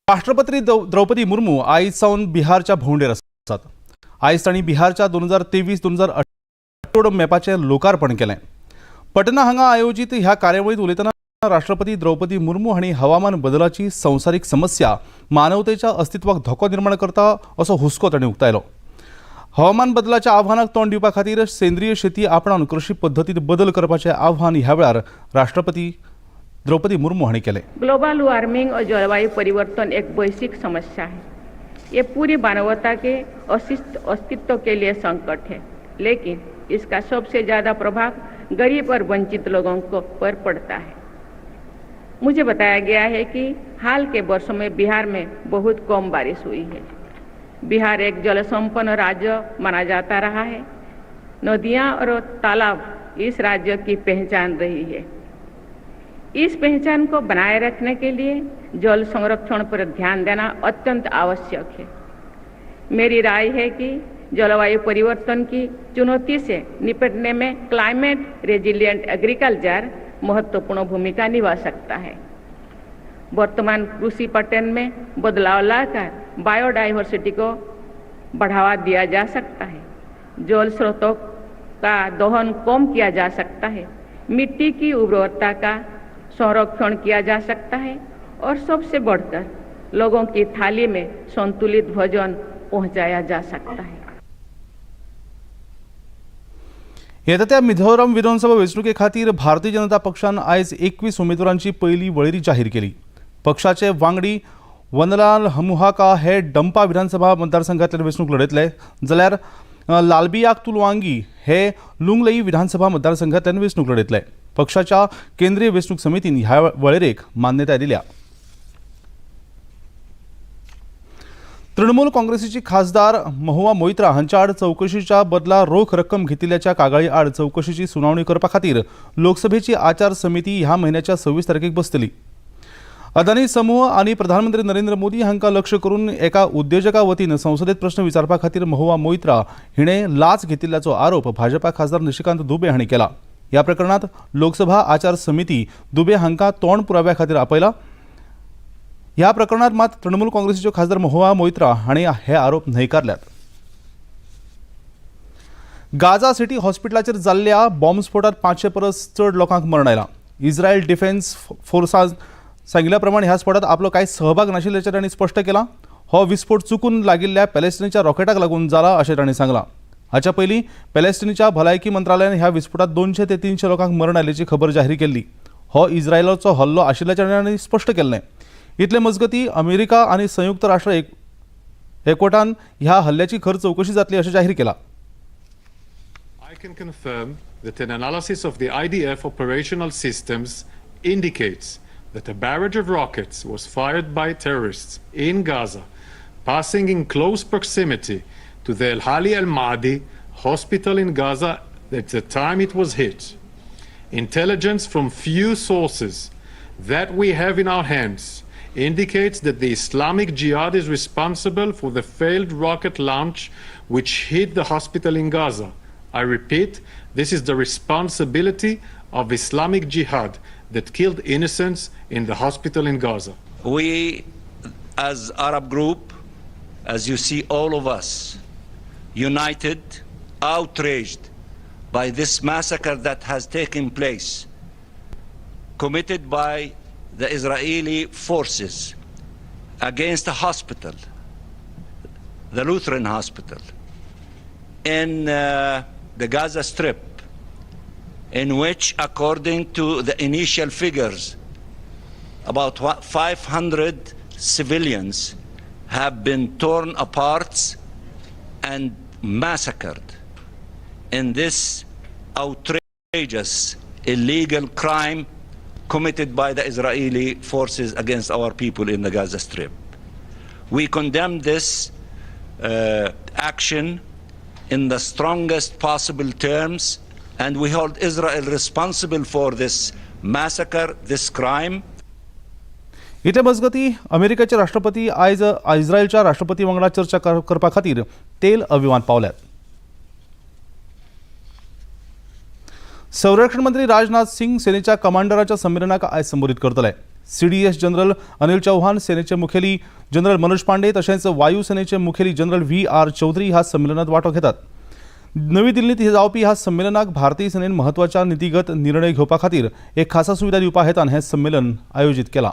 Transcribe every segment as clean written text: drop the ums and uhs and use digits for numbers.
राष्ट्रपती द्रौपदी मुर्मू आयज सावन बिहारच्या भोंवडेर आसात। आयज तांणी बिहारच्या 2023-2028 मॅपाचें लोकार्पण केलें। पटना हांगा आयोजीत ह्या कार्यावळीत उलयतना राष्ट्रपती द्रौपदी मुर्मू हांणी हवामान बदलाची संवसारीक समस्या मानवतेच्या अस्तित्वाक धोको निर्माण करता असो हुस्को तांणी उक्तायलो। हवामान बदलाच्या आव्हानाक तोंड दिवपा खातीर सेंद्रीय शेती आपणावन कृषी पद्दतींत बदल करपाचें आव्हान ह्या वेळार राष्ट्रपती द्रौपदी मुर्मू हांणी केलें। ग्लोबल वार्मिंग और जलवायु परिवर्तन एक वैश्विक समस्या है। ये पूरी मानवता के अस्तित्व के लिए संकट है, लेकिन इसका सबसे ज्यादा प्रभाव गरीब और वंचित लोगों पर पड़ता है। मुझे बताया गया है कि हाल के वर्षों में बिहार में बहुत कम बारिश हुई है। बिहार एक जल संपन्न राज्य माना जाता रहा है। नदियां और तालाब इस राज्य की पहचान रही है। इस पहचान को बनाए रखने के लिए जल संरक्षण पर ध्यान देना अत्यंत आवश्यक है। मेरी राय है कि जलवायु परिवर्तन की चुनौती से निपटने में क्लाइमेट रेजिलिएंट एग्रीकल्चर महत्वपूर्ण भूमिका निभा सकता है। वर्तमान कृषि पैटर्न में बदलाव लाकर बायोडाइवर्सिटी को बढ़ावा दिया जा सकता है। जल स्रोतों का दोहन कम किया जा सकता है। मिट्टी की उर्वरता का संरक्षण किया जा सकता है और सबसे बढ़कर लोगों की थाली में संतुलित भोजन पहुंचाया जा सकता है। येत्या मिझोराम विधानसभा वेंचणुके खातीर भारतीय जनता पक्षान आयज 21 उमेदवारांची पयली वळेरी जाहीर केली। पक्षाचे वांगडी वनलाल हमुहाका हे डंपा विधानसभा मतदारसंघातल्यान वेंचणूक लढयतले, जाल्यार लालबियाक तुलवांगी हे लुंगलई विधानसभा मतदारसंघातल्यान वेंचणूक लढयतले। पक्षाच्या केंद्रीय वेंचणूक समितीन ह्या वळेरेक मान्यताय दिल्या। तृणमूल काँग्रेसीची खासदार महुआ मोइत्रा हांच्या आड चौकशीच्या बदला रोख रक्कम घेतिल्ल्याच्या कागाळी आड चौकशीची सुनावणी करपा खातीर लोकसभेची आचार समिती ह्या म्हयन्याच्या 26 तारखेक बसतली। अदानी समूह आणि प्रधानमंत्री नरेंद्र मोदी हांका लक्ष करून एका उद्योजका वतीन संसदेत प्रश्न विचारपा खातीर महुआ मोइत्रा हिणे लाच घेतिल्ल्याचो आरोप भाजपा खासदार निशिकांत दुबे हांणी केला। या प्रकरणात लोकसभा आचार समिती दुबे हांका तोंड पुराव्या खातीर आपयला। ह्या प्रकरणात मात तृणमूल काँग्रेसीच्यो खासदार महुआ मोइत्रा हांणी हे आरोप न्हयकारल्यात। गाजा सिटी हॉस्पिटलाचेर जाल्ल्या बॉम्बस्फोटात 500 परस चड लोकांक मरण आयलां। इस्रायल डिफेन्स फोर्सान सांगिल्ल्या प्रमाणे ह्या स्फोटात आपलो कांय सहभाग नाशिल्ल्याचें तांणी स्पश्ट केलां। हो विस्फोट चुकून लागिल्ल्या पॅलेस्टिनीच्या रॉकेटाक लागून जाला अशें तांणी सांगलां। हाच्या पयलीं पॅलेस्टिनीच्या भलायकी मंत्रालयान ह्या विस्फोटात 200 ते 300 लोकांक मरण आयल्याची खबर जाहीर केल्ली। हो इस्रायलाचो हल्लो आशिल्ल्याचें तांणी स्पश्ट केलें। इतले मजगतीं अमेरिका आनी संयुक्त राष्ट्र एकवटान ह्या हल्ल्याची खर चौकशी जातली अशें जाहीर केलां। I can confirm that an analysis of the IDF operational systems indicates that a barrage of rockets was fired by terrorists in Gaza, passing in close proximity to the Al-Hali al-Mahdi hospital in Gaza at the time it was hit. Intelligence from few sources that we have in our hands indicates that the Islamic Jihad is responsible for the failed rocket launch which hit the hospital in Gaza. I repeat, this is the responsibility of Islamic Jihad that killed innocents in the hospital in Gaza. We, as Arab group, as you see, all of us, united, outraged by this massacre that has taken place, committed by the Israeli forces against a hospital, the Lutheran hospital, in the Gaza Strip, in which, according to the initial figures, about 500 civilians have been torn apart and massacred in this outrageous illegal crime committed by the Israeli forces against our people in the Gaza Strip. We condemn this action in the strongest possible terms, and we hold Israel responsible for this massacre, this crime. इतले मजगती अमेरिकेचे राष्ट्रपती आयज इस्रायलच्या राष्ट्रपती वांगडा चर्चा करपा खातीर तेल अविवान पावल्यात। संरक्षण मंत्री राजनाथ सिंग सेनेच्या कमांडरांच्या संमेलनाक आज संबोधित करतले। CDS जनरल अनिल चौहान, सेनेचे मुखेली जनरल मनोज पांडे तसेच वायुसेनेचे मुखेली जनरल VR चौधरी ह्या संमेलनात वांटो घेतात. नवी दिल्लीत जावपी ह्या संमेलनाक भारतीय सेनेन महत्वाच्या नितीगत निर्णय घेवपा खातीर एक खासा सुविधा दिवपा हेतान हे संमेलन आयोजित केला.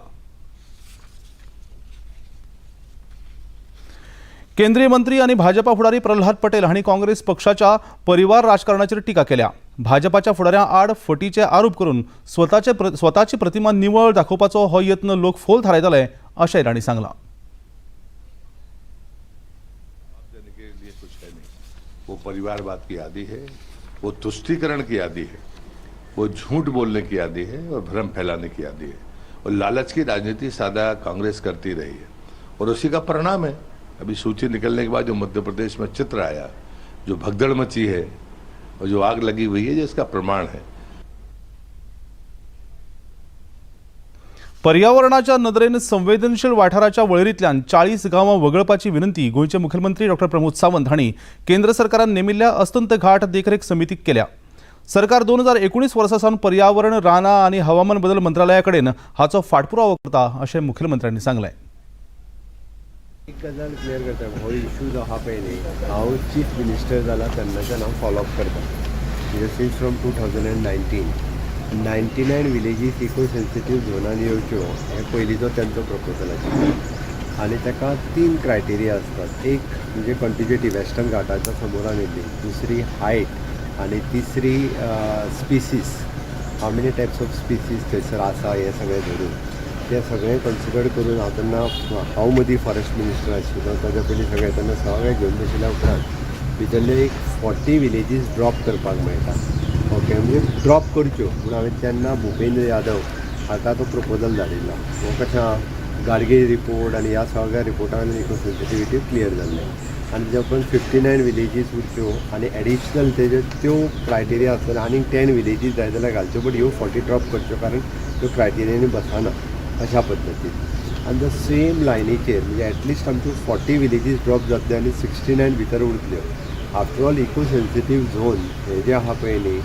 केंद्रीय मंत्री आणि भाजपा फुडारी प्रल्हाद पटेल हांणी काँग्रेस पक्षाच्या परिवार राजकारणाचेर टिका केल्या. भाजपाच्या फुडाऱ्यां आड फटीचे आरोप करून स्वताची प्रतिमा निवळ दाखोवपाचो हो यत्न लोक फोल थारायताले अशेंय तांणी सांगलां. वो परिवारवाद की आदि है, वो तुष्टीकरण की आदि है, वो झूठ बोलने की आदि है और भ्रम फैलाने की आदि है और लालच की राजनीति सादा कांग्रेस करती रही है और उसी का परिणाम है अभी सूची निकलने के बाद जो मध्य प्रदेश में चित्र आया, जो भगदड़ मची है और जो आग लगी हुई है, जिसका प्रमाण है. पर्यावरणाच्या नदरेन संवेदनशील वाठाराच्या वळेरींतल्यान 40 गांवां वगळपाची विनंती गोंयचे मुखेलमंत्री डॉ. प्रमोद सावंत हांणी केंद्र सरकारान नेमिल्ल्या अस्तंत घाट देखरेख समितीक केल्या. सरकार 2019 वर्सासावन पर्यावरण, रानां आनी हवामान बदल मंत्रालया कडेन हाचो फाटपुरावो करता अशें मुखेलमंत्र्यांनी सांगलें. एक गजाल क्लियर करता, हो इशू जो आहा पळय न्ही, हांव चीफ मिनिस्टर जाला तेन्नाच्यान हांव फॉलोअप करता. Since from 2019 villages eco sensitive झोनान येवच्यो हें पयलींचो तेंचो प्रपोजल आशिल्लो आनी ताका 3 क्रायटेरिया आसतात. एक म्हणजे कॉन्टिग्युटी वेस्टर्न घाटाच्या समोरान येयल्ली, दुसरी हायट आनी तिसरी स्पिसीस, हाव मेनी टायप्स ऑफ स्पिसीस थंयसर आसा हें सगळें धरून तें सगळें कन्सिडर करून हांव मदीं फॉरेस्ट मिनिस्टर आशिल्लो, ताच्या पयलीं तेन्ना सगळें घेवन बशिल्ल्या उपरांत भितरल्यो एक 40 विलेजीस ड्रॉप करपाक मेळटा. ओके, म्हणजे ड्रॉप करच्यो म्हूण हांवें तेन्ना भुपेंद्र यादव हाका तो प्रपोजल धाडिल्लो. हो कशें गाडगीळ रिपोर्ट आनी ह्या सगळ्या रिपोर्टा वयल्यान इको सेन्सिटिविटी क्लियर जाल्लें आनी तेच्या उपरांत 59 विलेजीस उरच्यो आनी एडिशनल तेजे त्यो क्रायटेरिया आसतले आनीक 10 विलेजीस जाय जाल्यार घालच्यो, बट ह्यो 40 ड्रॉप करच्यो कारण त्यो क्रायटेरियांनी बसना अशा पद्दतीन. आनी द सेम लायनीचेर म्हणजे एटलिस्ट आमच्यो 40 विलेजीस ड्रॉप जातल्यो आनी 69 भितर उरतल्यो. After all eco sensitive zone हे जे आहा पळय न्ही,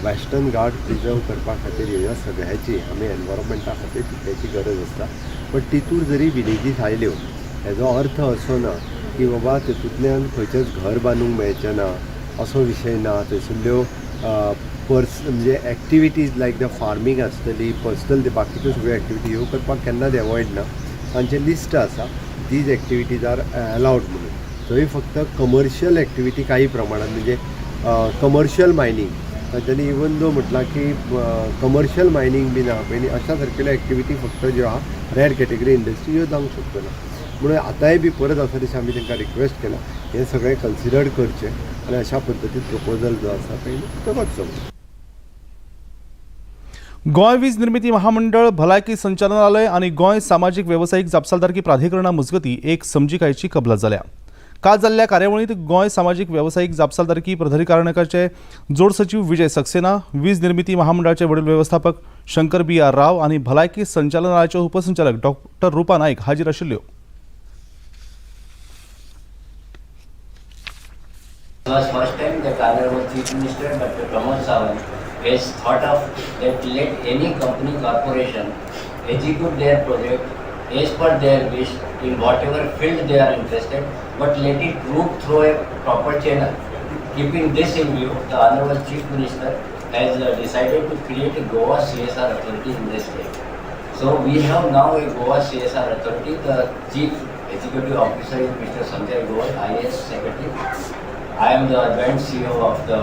वेस्टर्न घाट प्रिजर्व करपा खातीर ह्या सगळ्याची आमी एनवायरमेंटा खातीर तितल्याची गरज आसता. बट तितूर जरी विलेजीस आयल्यो हेजो अर्थ असो ना की बाबा तितूंतल्यान खंयचेच घर बांदूंक मेळचें ना असो विशय ना. थंयसरल्यो म्हणजे एक्टिविटीज लायक द फार्मींग आसतली, पर्सनल बाकीच्यो सगळ्यो एक्टिविटी ह्यो करपाक केन्नाच एवॉयड ना. तांचें लिस्ट आसा, दीज एक्टिविटीज आर अलावड म्हणून. थंय फक्त कमर्शियल एक्टिविटी काही प्रमाणात म्हणजे कमर्शियल मायनींग, तांच्यांनी इवन जो म्हटला की कमर्शियल मायनींग बी ना पळय अशा सारकेल्यो एक्टिविटी फक्त ज्यो आहा रेअर कॅटेगरी इंडस्ट्री ह्यो जावंक शकच्यो ना. म्हणून आतांय बी परत आसा दिसा आमी तांकां रिक्वेस्ट केला हें सगळें कन्सिडर करचें आनी अशा पद्दतीन प्रपोजल जो आसा पळय तो करचो. गोंय वीज निर्मिती महामंडळ, भलायकी संचालनालय आणि गोंय सामाजीक वेवसायीक जापसालदारकी प्राधिकरणा मजगतीं एक समजिकायेची कबलात जाल्या. काल जाल्ल्या कार्यावळींत गोंय सामाजीक वेवसायीक जापसालदारकी प्राधिकरणाचे जोड सचिव विजय सक्सेना, वीज निर्मिती महामंडळाचे वडील वेवस्थापक शंकर BR राव आनी भलायकी संचालनालयाच्यो उपसंचालक डॉ. रुपा नायक हाजीर आशिल्ल्यो. It was first time that Honorable Chief Minister Dr. Pramod Sawant has thought of that let any company corporation execute their project as per their wish in whatever field they are interested, but let it route through a proper channel. Keeping this in view, the Honorable Chief Minister has decided to create a Goa CSR authority in this state. So we have now a Goa CSR authority. The Chief Executive Officer is Mr. Sanjay Goel, IAS Secretary. I am the joint CEO of the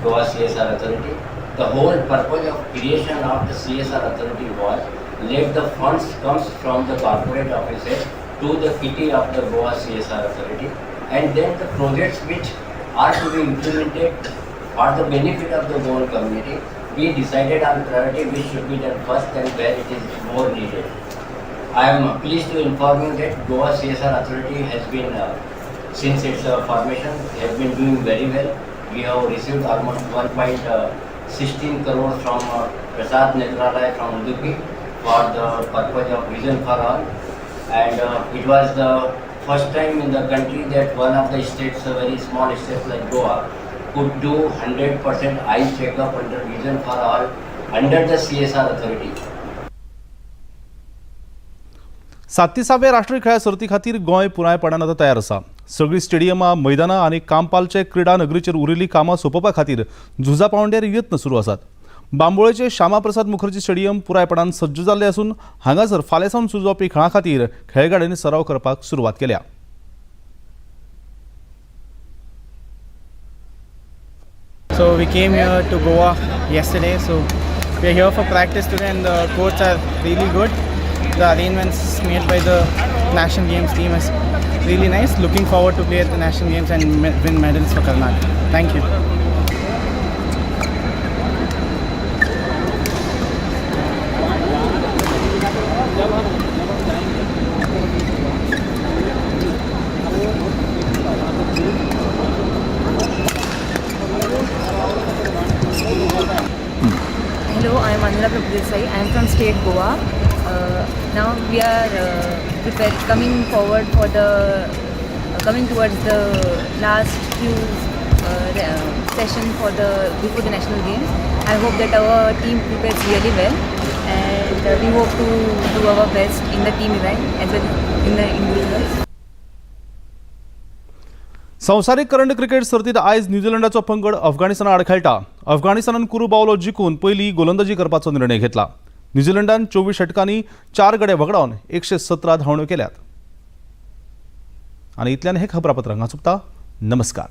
Goa CSR Authority. The whole purpose of creation of the CSR Authority was let the funds comes from the corporate offices to the kitty of the Goa CSR Authority, and then the projects which are to be implemented for the benefit of the whole community, we decided on priority which should be done first and where it is more needed. I am pleased to inform you that Goa CSR Authority has been since its formation has been doing very well. We have received almost 1.16 crore from Prasad Netralaya from Udupi for the purpose of Vision for All, and it was the first time in the country that one of the states, a very small state like Goa, could do 100% eye checkup under Vision for All under the CSR authority. 37व्या राष्ट्रीय खेळा सर्ती खातीर गोंय पुरायपणान आतां तयार आसा. सगळीं स्टेडियमां, मैदानां आनी कामपालचे क्रीडा नगरीचेर उरिल्लीं कामां सोंपोवपा खातीर झुजा पांवड्यार यत्न सुरू आसात. बांबोळेचे श्यामा प्रसाद मुखर्जी स्टेडियम पुरायपणान सज्ज जाल्ले आसून हांगासर फाल्यां सावन सुरू जावपी खेळां खातीर खेळगड्यांनी सराव करपाक सुरवात केल्या. So we came here to Goa yesterday. So we are here for practice today, and the courts are really good. The arrangements made by the national games team is really nice. Looking forward to play at the national games and win medals for Karnataka. Thank you. Hello, I am Anila Prabhudesai. I am from State Goa. Now we are coming forward for coming towards the last few session before the national games. I hope that our team prepares really well, and we hope to do our best in the team event as well in the individuals. संवसारीक करंड cricket सर्तीत आयज न्यूझीलंडाचो पंगड अफगाणिस्ताना आड खेळटा. अफगाणिस्तानान कुरू बावलो जिखून पयलीं गोलंदाजी करपाचो निर्णय घेतला. न्यूझीलंडान 24 षटकांनी 4 गडे वगडावन 117 धांवड्यो केल्यात. आनी इतल्यान हे खबरापत्र हांगा सोंपता. नमस्कार.